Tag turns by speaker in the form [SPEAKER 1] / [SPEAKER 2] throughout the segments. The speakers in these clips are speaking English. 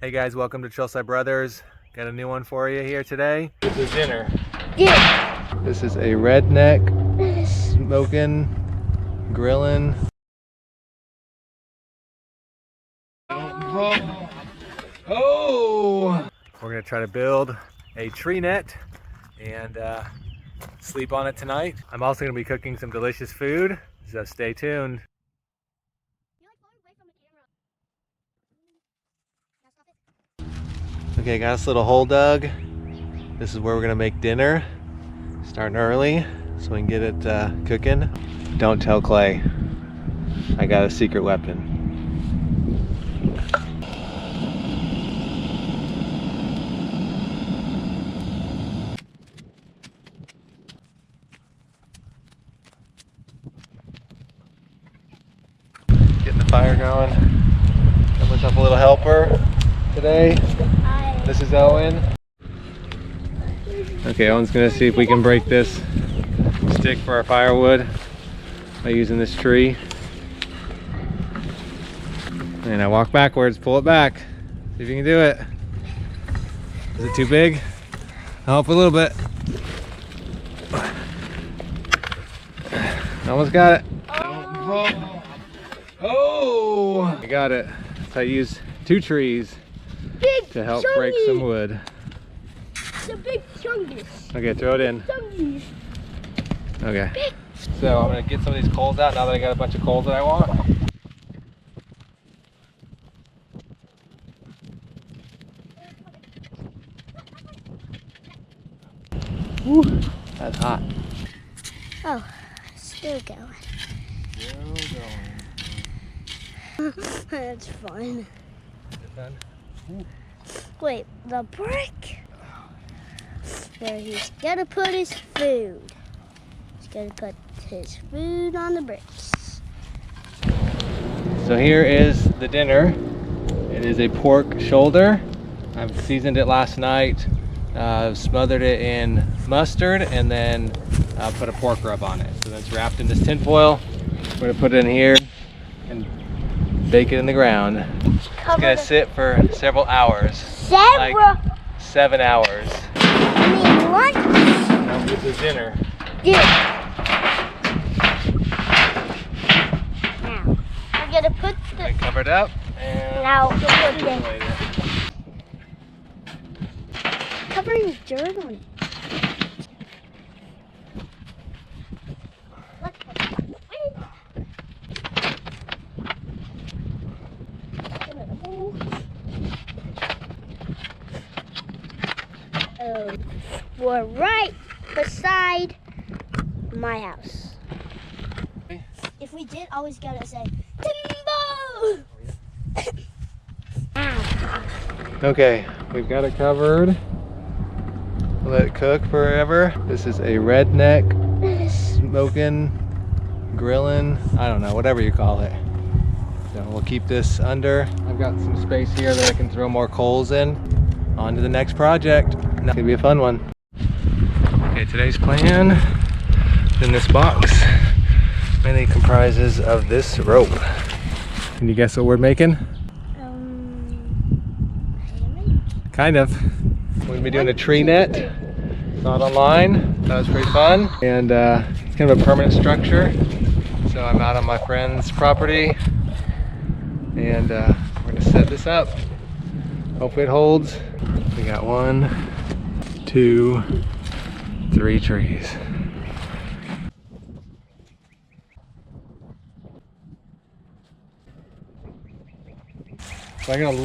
[SPEAKER 1] Hey guys, welcome to Trailside Brothers. Got a new one for you here today. This is dinner.
[SPEAKER 2] Yeah.
[SPEAKER 1] This is a redneck smoking, grilling. Oh! We're gonna try to build a tree net and sleep on it tonight. I'm also gonna be cooking some delicious food, so stay tuned. Okay, got this little hole dug. This is where we're gonna make dinner. Starting early so we can get it cooking. Don't tell Clay. I got a secret weapon. Getting the fire going. Got myself a little helper today.
[SPEAKER 2] Hi.
[SPEAKER 1] This is Owen. Okay, Owen's gonna see if we can break this stick for our firewood by using this tree. And I walk backwards, pull it back. See if you can do it. Is it too big? I'll help a little bit. Almost got it. Oh! I got it. So I used 2 trees to help break some wood.
[SPEAKER 2] The big chungus.
[SPEAKER 1] Okay, throw it in.
[SPEAKER 2] Chungus.
[SPEAKER 1] Okay. So I'm gonna get some of these coals out now that I got a bunch of coals that I want. Woo, that's hot.
[SPEAKER 2] Oh, still going.
[SPEAKER 1] Still going.
[SPEAKER 2] That's fun.
[SPEAKER 1] Done?
[SPEAKER 2] Wait, the brick where he's gonna put his food. He's gonna put his food on the bricks.
[SPEAKER 1] So here is the dinner. It is a pork shoulder. I've seasoned it last night, smothered it in mustard, and then put a pork rub on it. So then it's wrapped in this tin foil. We're gonna put it in here and bake it in the ground. It's gonna sit for several hours.
[SPEAKER 2] Several?
[SPEAKER 1] Like 7 hours.
[SPEAKER 2] I mean, lunch?
[SPEAKER 1] Now this is dinner.
[SPEAKER 2] Yeah. Now, we're gonna put the...
[SPEAKER 1] Cover it up and
[SPEAKER 2] Now, we'll put
[SPEAKER 1] see you
[SPEAKER 2] the...
[SPEAKER 1] later.
[SPEAKER 2] Covering dirt on it. We're right beside my house. If we did, always gotta say, Timbo!
[SPEAKER 1] Okay, we've got it covered. Let it cook forever. This is a redneck smoking, grilling, I don't know, whatever you call it. So we'll keep this under. I've got some space here that I can throw more coals in. On to the next project. That's gonna be a fun one. Okay, today's plan in this box mainly comprises of this rope. Can you guess what we're making? Kind of. We're gonna be doing a tree net. Not online. That was pretty fun. And it's kind of a permanent structure. So I'm out on my friend's property. And we're gonna set this up. Hopefully it holds. We got 1, 2, 3 trees. So I'm gonna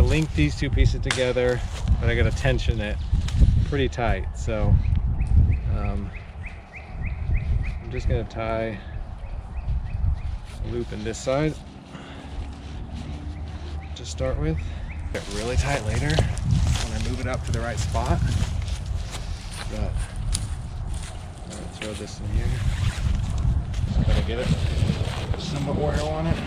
[SPEAKER 1] link these 2 pieces together, but I gotta tension it pretty tight. So I'm just gonna tie a loop in this side to start with. Get really tight later when I move it up to the right spot. But I'm gonna throw this in here. Just gotta get it somewhat where I want it.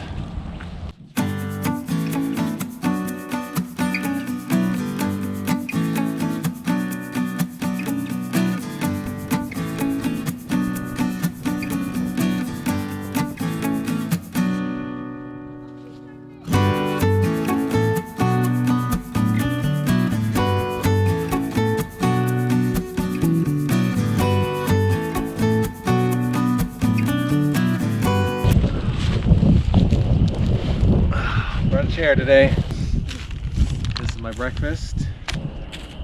[SPEAKER 1] chair today. This is my breakfast.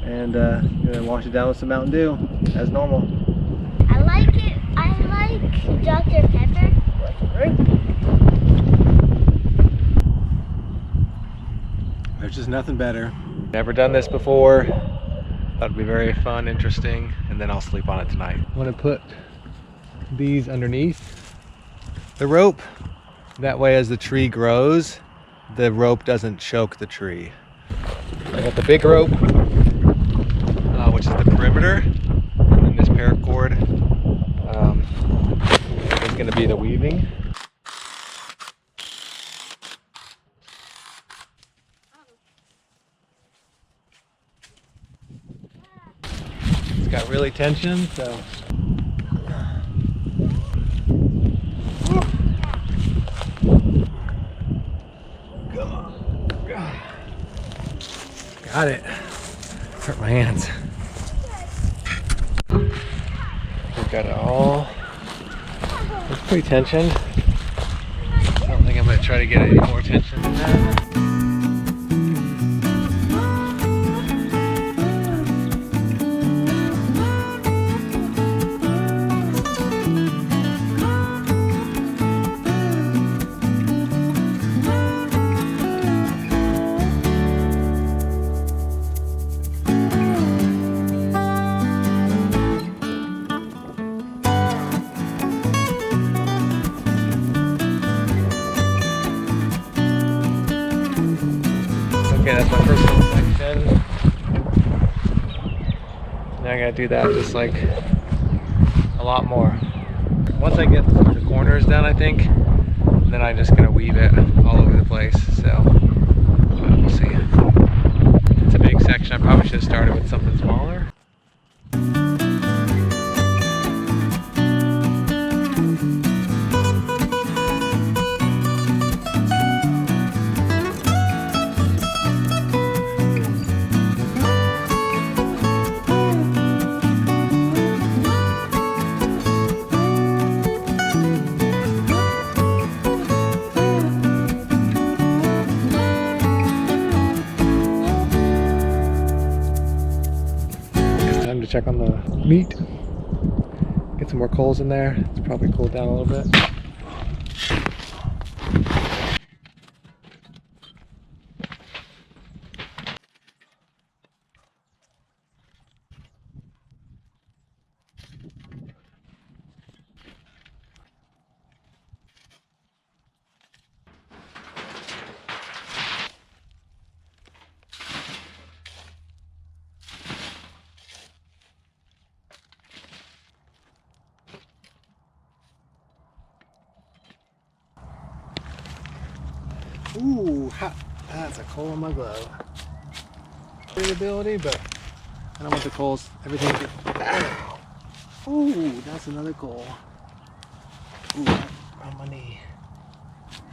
[SPEAKER 1] And I'm gonna wash it down with some Mountain Dew, as normal.
[SPEAKER 2] I like it. I like Dr. Pepper with fruit.
[SPEAKER 1] There's just nothing better. Never done this before. Thought it'd be very fun, interesting, and then I'll sleep on it tonight. I want to put these underneath the rope. That way, as the tree grows, the rope doesn't choke the tree. I got the big rope, which is the perimeter, and then this paracord is going to be the weaving. It's got really tension, so. Got it. Hurt my hands. We've got it all. It's pretty tensioned. I don't think I'm going to try to get any more tension than that. Okay, that's my first little section. Now I gotta do that just like a lot more. Once I get the corners done, I think, then I'm just gonna weave it all over the place. So we'll see. It's a big section. I probably should have started with something smaller. Time to check on the meat. Get some more coals in there. It's probably cooled down a little bit. Ooh, hot. That's a coal in my glove. Great ability, but I don't want the coals, everything to get. Ooh, that's another coal. Ooh, on my knee.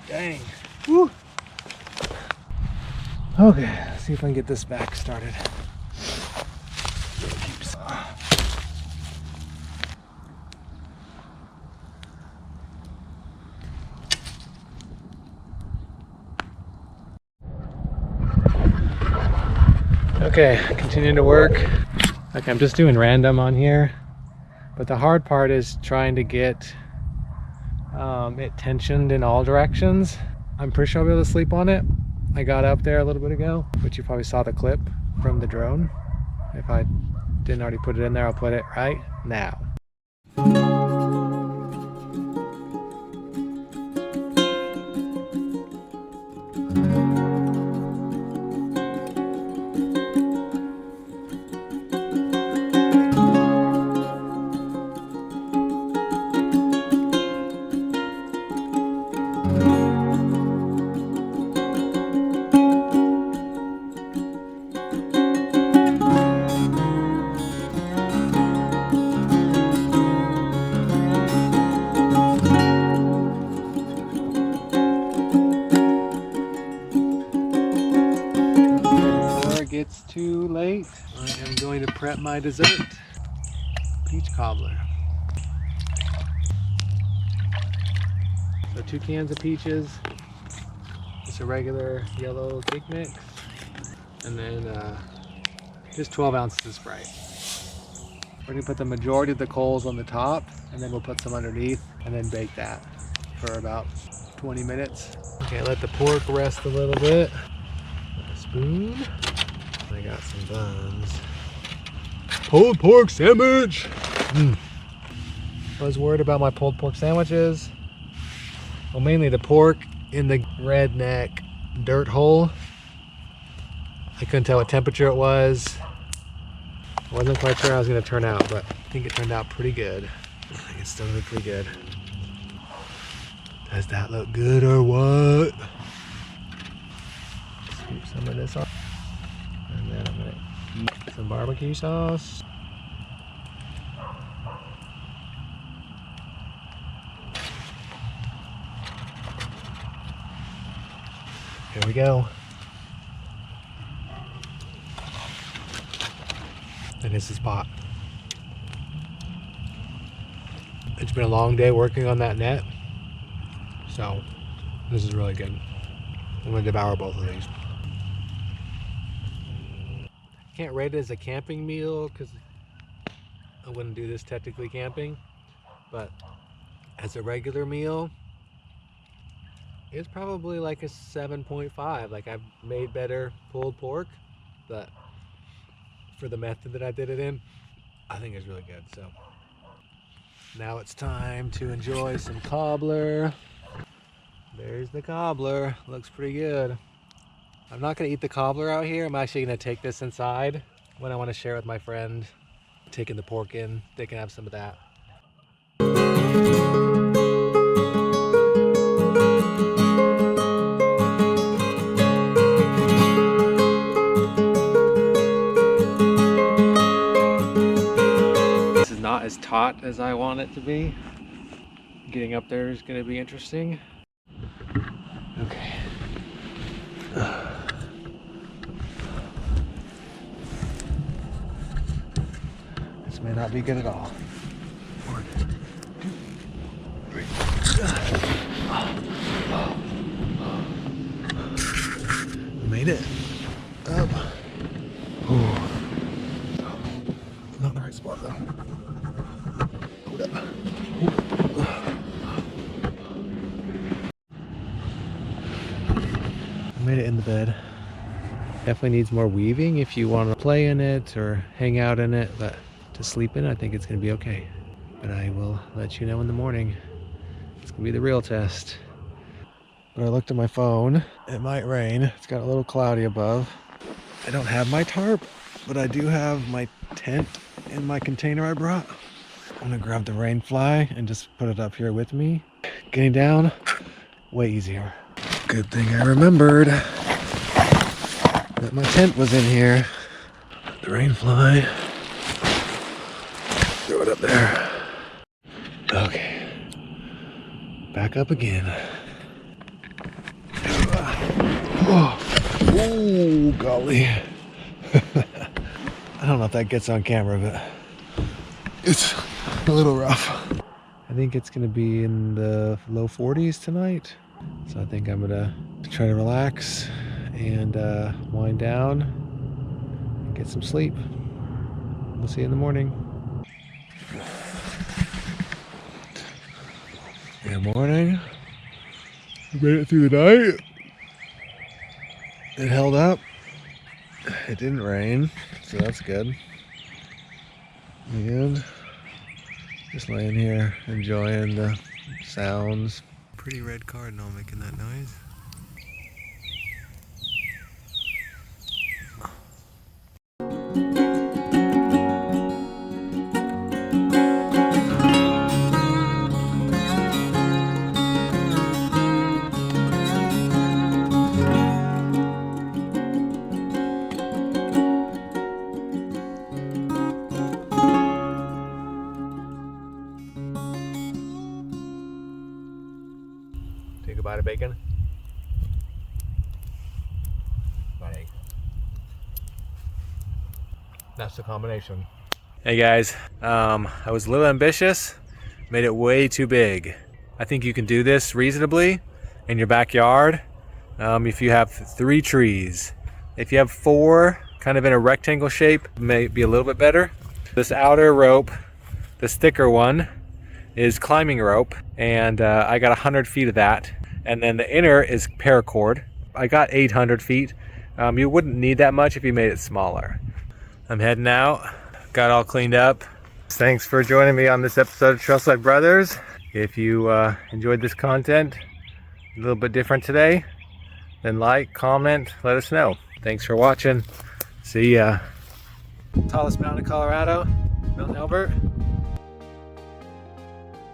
[SPEAKER 1] Dang. Woo. Okay, let's see if I can get this back started. Okay, continuing to work. Okay, I'm just doing random on here, but the hard part is trying to get it tensioned in all directions. I'm pretty sure I'll be able to sleep on it. I got up there a little bit ago, but you probably saw the clip from the drone. If I didn't already put it in there, I'll put it right now. It's too late. I am going to prep my dessert. Peach cobbler. So 2 cans of peaches. just a regular yellow cake mix, and then just 12 ounces of Sprite. We're gonna put the majority of the coals on the top, and then we'll put some underneath, and then bake that for about 20 minutes. Okay, let the pork rest a little bit. A spoon. I got some buns. Pulled pork sandwich! I was worried about my pulled pork sandwiches. Well, mainly the pork in the redneck dirt hole. I couldn't tell what temperature it was. I wasn't quite sure how it was going to turn out, but I think it turned out pretty good. I think it's still going to be pretty good. Does that look good or what? Scoop some of this off. And then I'm going to eat some barbecue sauce. Here we go. And this is pot. It's been a long day working on that net, so this is really good. I'm gonna devour both of these. Can't rate it as a camping meal because I wouldn't do this technically camping, but as a regular meal, it's probably like a 7.5. Like, I've made better pulled pork, but for the method that I did it in, I think it's really good. So now it's time to enjoy some cobbler. There's the cobbler. Looks pretty good. I'm not gonna eat the cobbler out here. I'm actually gonna take this inside when I want to share with my friend. Taking the pork in, they can have some of that. Not as taut as I want it to be. Getting up there is going to be interesting. Okay. This may not be good at all. 1, 2, 3. We made it up. Ooh. Not the right spot though. Hold up. I made it in the bed. Definitely needs more weaving if you want to play in it or hang out in it, but to sleep in, I think it's going to be okay. But I will let you know in the morning. It's going to be the real test. But I looked at my phone. It might rain. It's got a little cloudy above. I don't have my tarp, but I do have my tent in my container I brought. I'm gonna grab the rain fly and just put it up here with me. Getting down, way easier. Good thing I remembered that my tent was in here. The rain fly. Throw it up there. Okay. Back up again. Oh, golly. I don't know if that gets on camera, but it's a little rough. I think it's gonna be in the low 40s tonight. So I think I'm gonna try to relax and wind down and get some sleep. We'll see you in the morning. Good morning. We made it through the night. It held up. It didn't rain, so that's good. And just laying here enjoying the sounds. Pretty red cardinal making that noise. Take a bite of bacon. Bite egg. That's the combination. Hey guys, I was a little ambitious, made it way too big. I think you can do this reasonably in your backyard, if you have 3 trees. If you have 4, kind of in a rectangle shape, may be a little bit better. This outer rope, this thicker one, is climbing rope, and I got 100 feet of that. And then the inner is paracord. I got 800 feet. You wouldn't need that much if you made it smaller. I'm heading out. Got all cleaned up. Thanks for joining me on this episode of Trailside Brothers. If you enjoyed this content, a little bit different today, then like, comment, let us know. Thanks for watching. See ya. Tallest mountain in Colorado, Mount Elbert.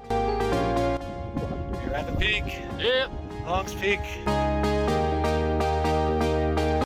[SPEAKER 1] You're at the peak.
[SPEAKER 3] Yep.
[SPEAKER 1] Longs Peak.